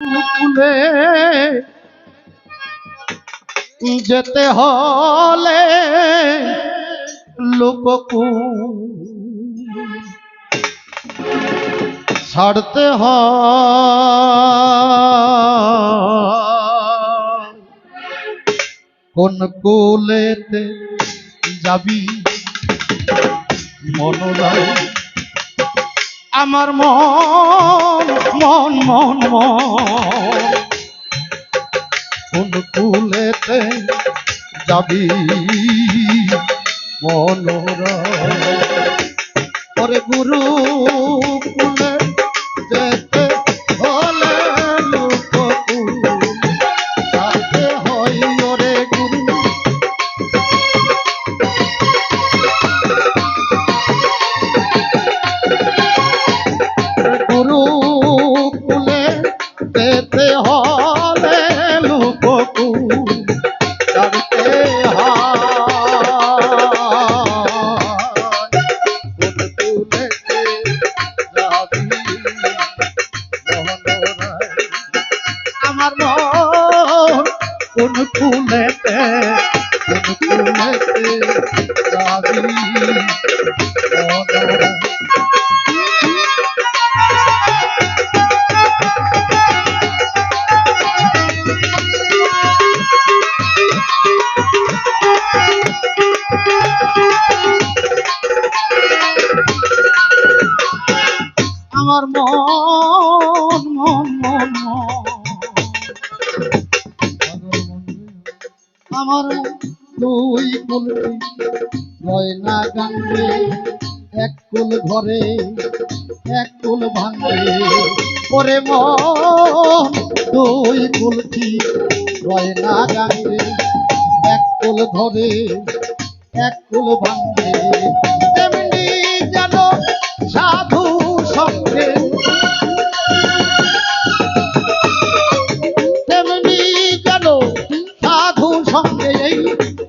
কুলে যেতে হলে লোককুল ছাড়তে হয়। কোন কুলেতে যাবি মনোরাই আমার মন মন মন মন কোন কুলেতে যাবি মনোরাই ওরে গুরু কুলে যেতে হলে লোককুল ছাড়তে হয়। ওরে গুরু গুরু কুলে যেতে হলে লোককুল ছাড়তে হয়। কোন কুলেতে যাবি মনোরাই আমার মন কোন কুলেতে যাবি মনোরাই। আমার মন মন মন আমার দুই কুল ময়না গাঙ্গে এক কুল ঘরে এক কুল ভাঙ্গে ওরে মন দুই কুলটি ময়না গাঙ্গে এক কুল ঘরে এক কুল ভাঙ্গে তেমনি যেন সাধু সঙ্গে তেমনি যেন সাধু সঙ্গে এই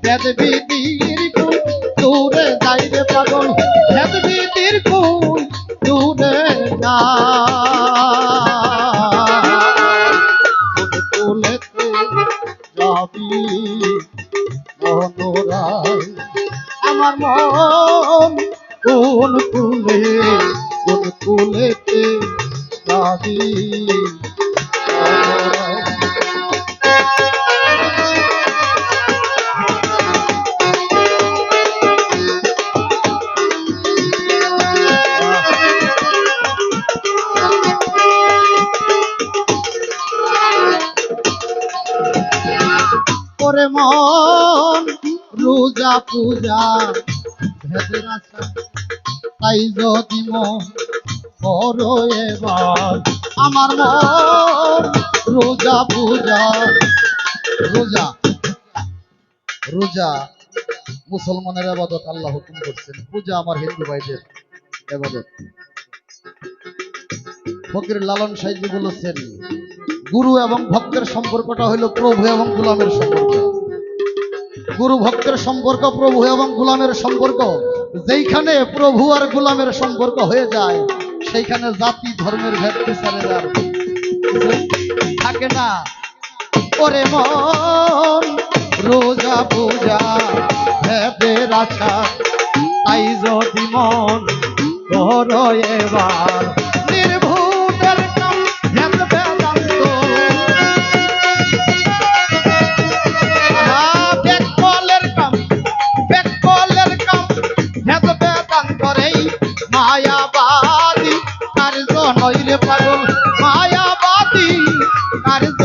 বেদ বিধির কুল দূরে যাইবে পাগল বেদ বিধির কুল দূরে যা কুলেতে যাবি মনোরাই আমার মন কোন কুলেতে যাবি মনোরাই। ওরে মন রোজা পূজা ভেদের আশা তাই যদি মন করো এবার আমার মন রোজা পূজা রোজা রোজা মুসলমানের ইবাদত আল্লাহ হুকুম করছেন পূজা আমার হিন্দু ভাইদের ইবাদত। ফকির লালন সাহেবজি বলেছেন গুরু এবং ভক্তের সম্পর্কটা হলো প্রভু এবং গোলামের সম্পর্ক। গুরু ভক্তের সম্পর্ক প্রভু এবং গোলামের সম্পর্ক যেইখানে প্রভু আর গোলামের সম্পর্ক হয়ে যায় সেইখানে জাতি ধর্মের ভেদ বিচারের আর থাকে না। ওরে মন রোজা পূজা ভেদের আশা তাই যদি মন করো এবার নির্ভুলের নাম ভেদ বেদান্ত বেকলের কাম ভেদ বেদান্তরে মায়াবাদী কার্য নইরে পাগল মায়াবাদী কার্য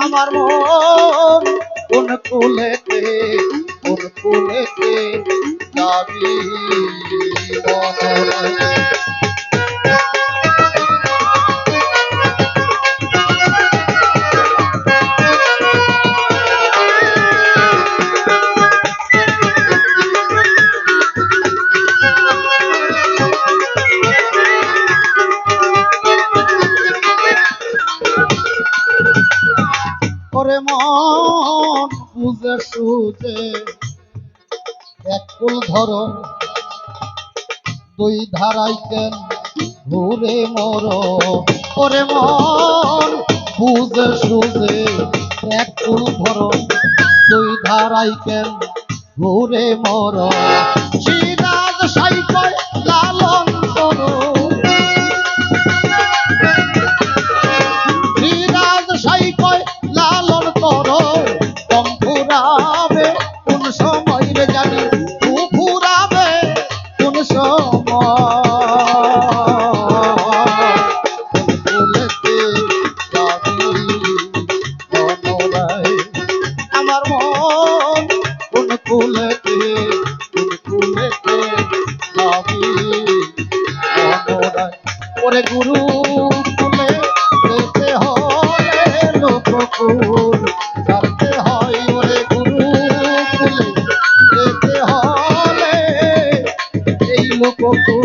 আমার মন কোন কুলেতে যাবি মনোরাই। ওরে মন বুঝে সুঝে কুল ধরো দুই ধারাই কেন ঘুরে মর ওরে মন বুঝে সুঝে এক কুল ধরো দুই ধারাই কেন ঘুরে মর সিরাজ সাই কয় লালন করো সিরাজ সাই কয় লালন করো কম ফুরাবে কোন সময় রে জানি ফুরাবে কোন সময় ফুলেতে যাবি বনরায় আমার মন কোন ফুলেতে যাবি বনরায় ওরে গুরু ফুলে যেতে হলে লোককুল ছাড়তে হয় ওরে গুরু ফুলে যেতে হলে এই লোককুল